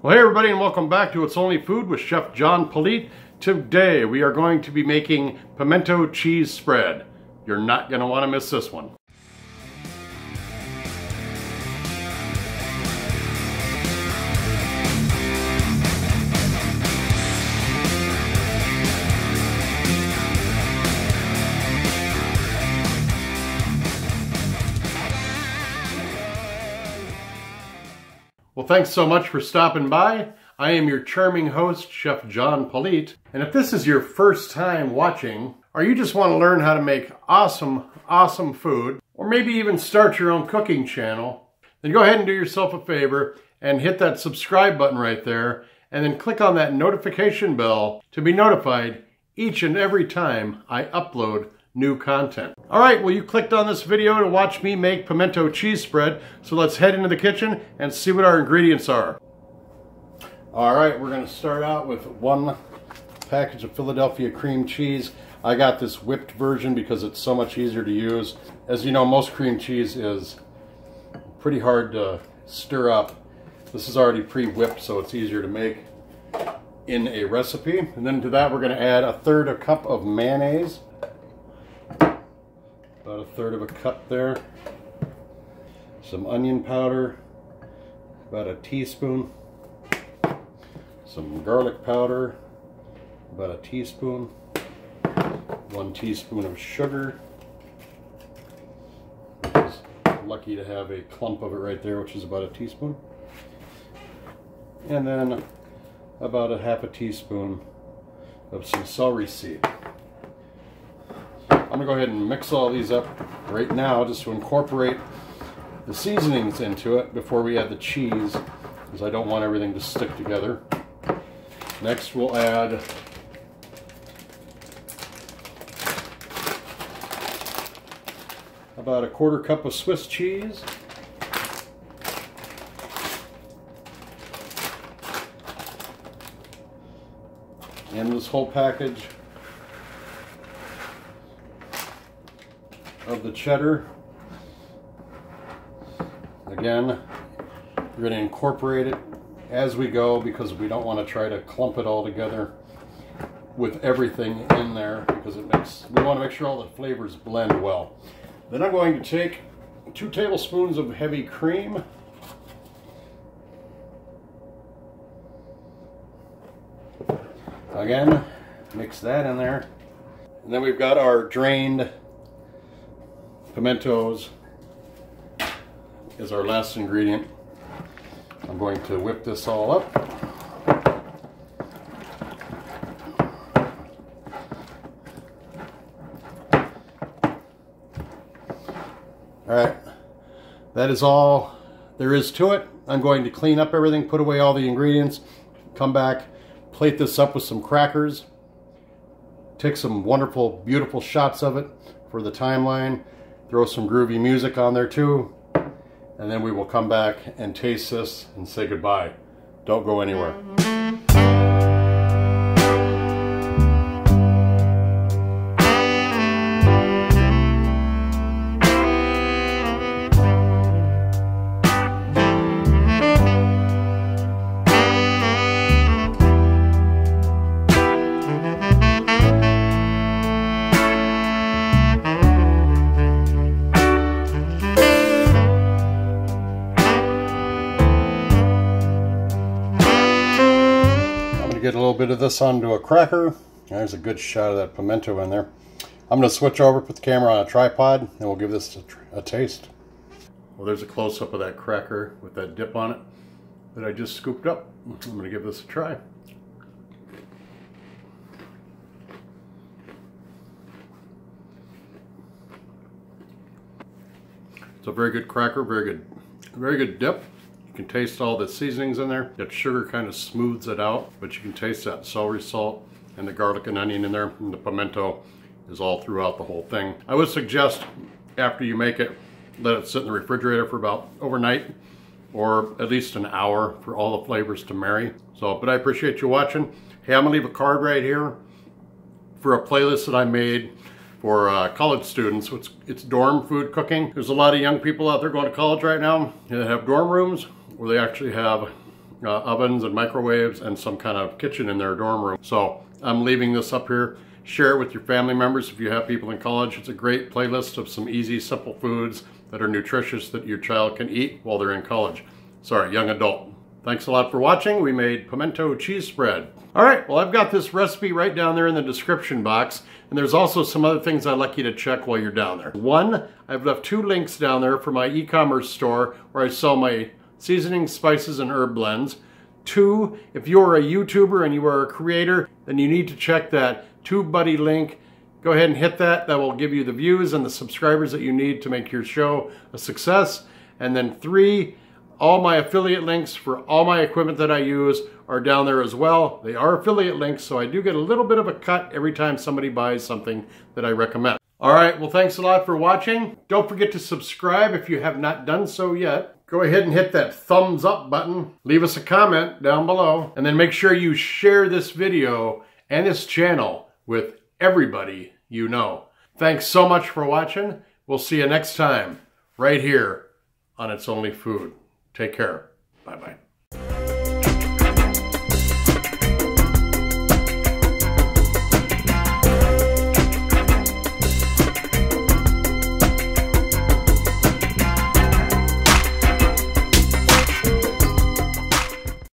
Well, hey everybody, and welcome back to It's Only Food with Chef John Politte. Today we are going to be making pimento cheese spread. You're not going to want to miss this one. Well, thanks so much for stopping by. I am your charming host, Chef John Politte. And if this is your first time watching, or you just want to learn how to make awesome food, or maybe even start your own cooking channel, then go ahead and do yourself a favor and hit that subscribe button right there, and then click on that notification bell to be notified each and every time I upload new content. All right, well, you clicked on this video to watch me make pimento cheese spread, so let's head into the kitchen and see what our ingredients are. All right, we're gonna start out with one package of Philadelphia cream cheese. I got this whipped version because it's so much easier to use. As you know, most cream cheese is pretty hard to stir up. This is already pre-whipped, so it's easier to make in a recipe. And then to that, we're gonna add 1/3 cup of mayonnaise. About 1/3 cup there. Some onion powder, about a teaspoon. Some garlic powder, about a teaspoon. 1 teaspoon of sugar. Lucky to have a clump of it right there, which is about a teaspoon. And then about 1/2 teaspoon of some celery seed. I'm gonna go ahead and mix all these up right now just to incorporate the seasonings into it before we add the cheese, because I don't want everything to stick together. Next we'll add about 1/4 cup of Swiss cheese. And this whole package of the cheddar. Again, we're going to incorporate it as we go because we don't want to try to clump it all together with everything in there, because we want to make sure all the flavors blend well. Then I'm going to take 2 tablespoons of heavy cream. Again, mix that in there. And then we've got our drained pimentos is our last ingredient. I'm going to whip this all up. Alright, that is all there is to it. I'm going to clean up everything, put away all the ingredients, come back, plate this up with some crackers, take some wonderful, beautiful shots of it for the timeline, throw some groovy music on there too, and then we will come back and taste this and say goodbye. Don't go anywhere. Get a little bit of this onto a cracker. There's a good shot of that pimento in there. I'm going to switch over, put the camera on a tripod, and we'll give this a taste. Well, there's a close-up of that cracker with that dip on it that I just scooped up. I'm going to give this a try. It's a very good cracker, very good dip. You can taste all the seasonings in there. That sugar kind of smooths it out, but you can taste that celery salt and the garlic and onion in there, and the pimento is all throughout the whole thing. I would suggest after you make it, let it sit in the refrigerator for about overnight, or at least an hour for all the flavors to marry. So, but I appreciate you watching. Hey, I'm gonna leave a card right here for a playlist that I made for college students. It's dorm food cooking. There's a lot of young people out there going to college right now that have dorm rooms where they actually have ovens and microwaves and some kind of kitchen in their dorm room. So I'm leaving this up here. Share it with your family members if you have people in college. It's a great playlist of some easy, simple foods that are nutritious that your child can eat while they're in college. Sorry, young adult. Thanks a lot for watching. We made pimento cheese spread. All right, well, I've got this recipe right down there in the description box, and there's also some other things I'd like you to check while you're down there. One, I've left 2 links down there for my e-commerce store where I sell my seasonings, spices, and herb blends. 2, if you're a YouTuber and you are a creator, then you need to check that TubeBuddy link. Go ahead and hit that. That will give you the views and the subscribers that you need to make your show a success. And then 3, all my affiliate links for all my equipment that I use are down there as well. They are affiliate links, so I do get a little bit of a cut every time somebody buys something that I recommend. All right, well, thanks a lot for watching. Don't forget to subscribe if you have not done so yet. Go ahead and hit that thumbs up button. Leave us a comment down below. And then make sure you share this video and this channel with everybody you know. Thanks so much for watching. We'll see you next time right here on It's Only Food. Take care. Bye-bye.